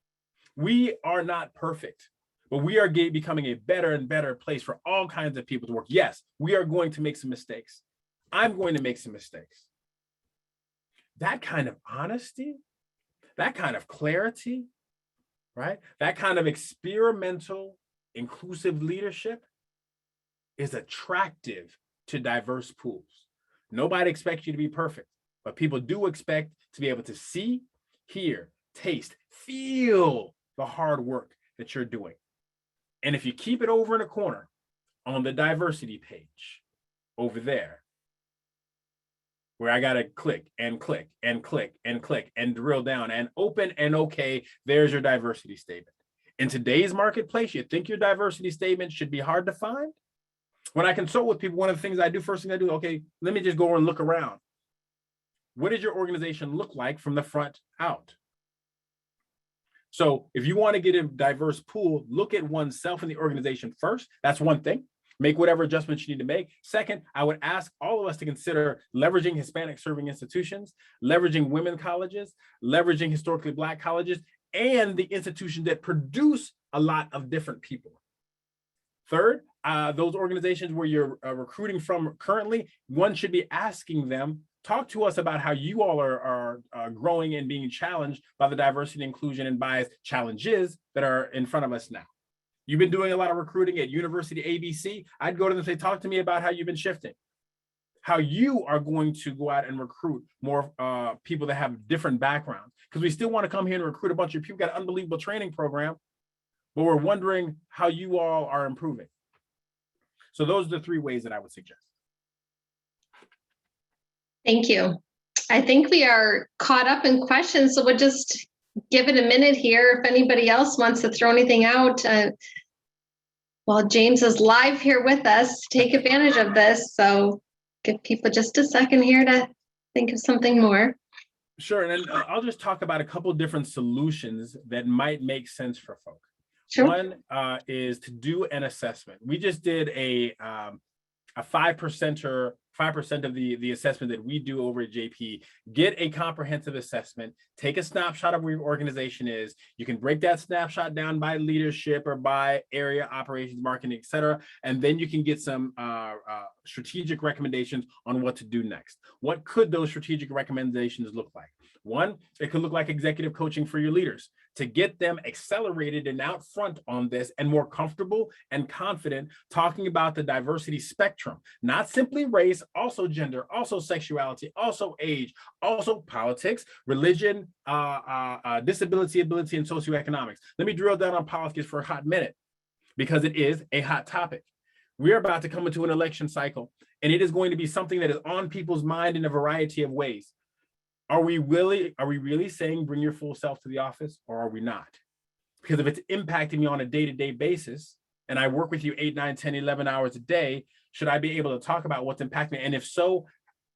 We are not perfect, but we are becoming a better and better place for all kinds of people to work. Yes, we are going to make some mistakes. I'm going to make some mistakes. That kind of honesty, that kind of clarity, right? That kind of experimental, inclusive leadership is attractive to diverse pools. Nobody expects you to be perfect, but people do expect to be able to see, hear, taste, feel the hard work that you're doing. And if you keep it over in a corner on the diversity page over there, where I got to click and click and click and click and drill down and open and okay, there's your diversity statement. In today's marketplace, you think your diversity statement should be hard to find? When I consult with people, one of the things I do, first thing I do, okay, let me just go and look around. What does your organization look like from the front out? So if you want to get a diverse pool, look at oneself and the organization first. That's one thing. Make whatever adjustments you need to make. Second, I would ask all of us to consider leveraging Hispanic serving institutions, leveraging women colleges, leveraging historically Black colleges, and the institutions that produce a lot of different people. Third, those organizations where you're recruiting from currently, one should be asking them, talk to us about how you all are growing and being challenged by the diversity, inclusion, and bias challenges that are in front of us now. You've been doing a lot of recruiting at University ABC. I'd go to them and say, talk to me about how you've been shifting, how you are going to go out and recruit more people that have different backgrounds. Because we still want to come here and recruit a bunch of people, got an unbelievable training program, but we're wondering how you all are improving. So those are the 3 ways that I would suggest. Thank you. I think we are caught up in questions, so we'll just give it a minute here if anybody else wants to throw anything out. While James is live here with us, take advantage of this. So give people just a second here to think of something more. Sure, and then I'll just talk about a couple of different solutions that might make sense for folks. Sure. One is to do an assessment. We just did a 5% of the assessment that we do over at JP. Get a comprehensive assessment, take a snapshot of where your organization is. You can break that snapshot down by leadership or by area, operations, marketing, et cetera. And then you can get some strategic recommendations on what to do next. What could those strategic recommendations look like? One, it could look like executive coaching for your leaders to get them accelerated and out front on this and more comfortable and confident talking about the diversity spectrum, not simply race, also gender, also sexuality, also age, also politics, religion, disability, ability, and socioeconomics. Let me drill down on politics for a hot minute because it is a hot topic. We're about to come into an election cycle, and it is going to be something that is on people's mind in a variety of ways. Are we really saying bring your full self to the office, or are we not? Because if it's impacting me on a day-to-day basis, and I work with you 8, 9, 10, 11 hours a day, should I be able to talk about what's impacting me? And if so,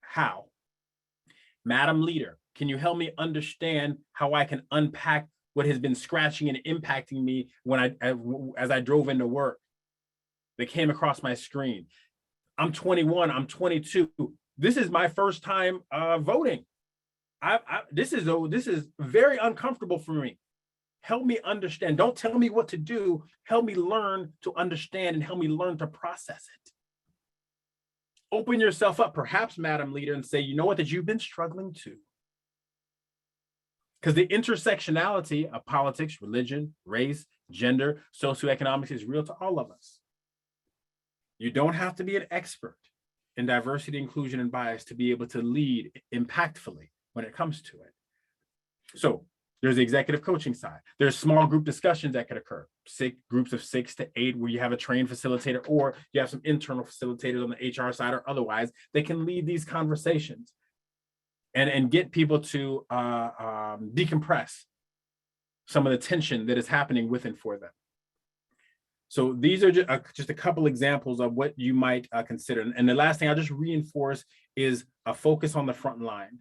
how? Madam Leader, can you help me understand how I can unpack what has been scratching and impacting me as I drove into work that came across my screen? I'm 21, I'm 22. This is my first time voting. This is very uncomfortable for me. Help me understand. Don't tell me what to do. Help me learn to understand and help me learn to process it. Open yourself up, perhaps, Madam Leader, and say, you know what, that you've been struggling too. Because the intersectionality of politics, religion, race, gender, socioeconomics is real to all of us. You don't have to be an expert in diversity, inclusion, and bias to be able to lead impactfully when it comes to it. So there's the executive coaching side. There's small group discussions that could occur, groups of 6 to 8, where you have a trained facilitator, or you have some internal facilitators on the HR side or otherwise, they can lead these conversations and get people to decompress some of the tension that is happening with and for them. So these are just a couple examples of what you might consider. And the last thing I'll just reinforce is a focus on the front line.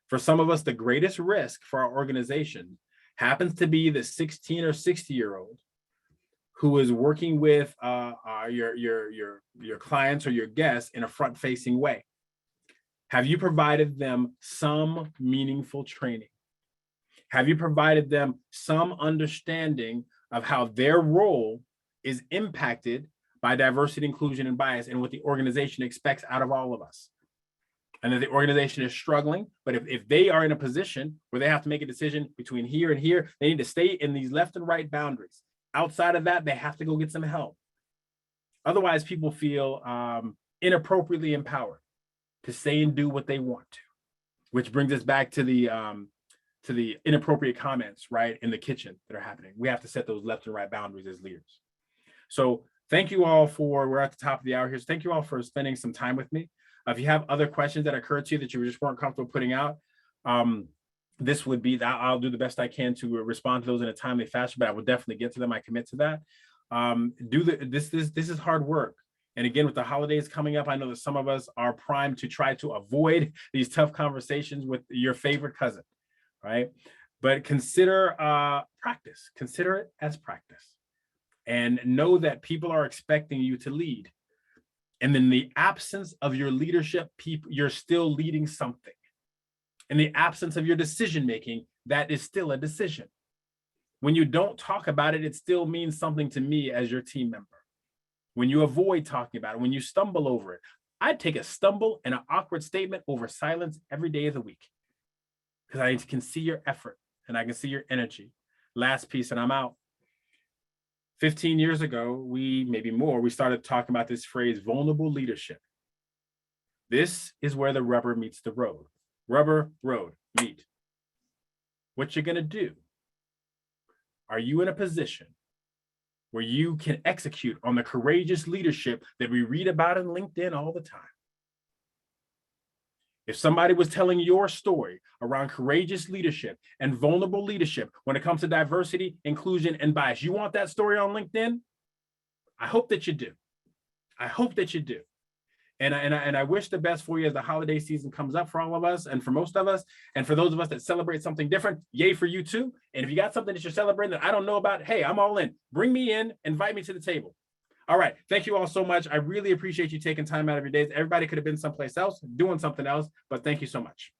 For some of us, the greatest risk for our organization happens to be the 16 or 60-year-old who is working with your clients or your guests in a front-facing way. Have you provided them some meaningful training? Have you provided them some understanding of how their role is impacted by diversity, inclusion, and bias, and what the organization expects out of all of us? And that the organization is struggling, but if they are in a position where they have to make a decision between here and here, they need to stay in these left and right boundaries. Outside of that, they have to go get some help. Otherwise, people feel inappropriately empowered to say and do what they want to, which brings us back to the inappropriate comments, right, in the kitchen that are happening. We have to set those left and right boundaries as leaders. So thank you all we're at the top of the hour here. So thank you all for spending some time with me. If you have other questions that occurred to you that you just weren't comfortable putting out, this would be that I'll do the best I can to respond to those in a timely fashion, but I will definitely get to them. I commit to that. This is hard work. And again, with the holidays coming up, I know that some of us are primed to try to avoid these tough conversations with your favorite cousin, right? But consider practice. Consider it as practice. And know that people are expecting you to lead. And in the absence of your leadership, you're still leading something. In the absence of your decision-making, that is still a decision. When you don't talk about it, it still means something to me as your team member. When you avoid talking about it, when you stumble over it, I'd take a stumble and an awkward statement over silence every day of the week, because I can see your effort and I can see your energy. Last piece, and I'm out. 15 years ago, maybe more, we started talking about this phrase, vulnerable leadership. This is where the rubber meets the road. Rubber, road, meet. What you're gonna do? Are you in a position where you can execute on the courageous leadership that we read about in LinkedIn all the time? If somebody was telling your story around courageous leadership and vulnerable leadership when it comes to diversity, inclusion, and bias, you want that story on LinkedIn? I hope that you do. I hope that you do. And I wish the best for you as the holiday season comes up for all of us and for most of us. And for those of us that celebrate something different, yay for you too. And if you got something that you're celebrating that I don't know about, hey, I'm all in. Bring me in, invite me to the table. All right. Thank you all so much. I really appreciate you taking time out of your days. Everybody could have been someplace else doing something else, but thank you so much.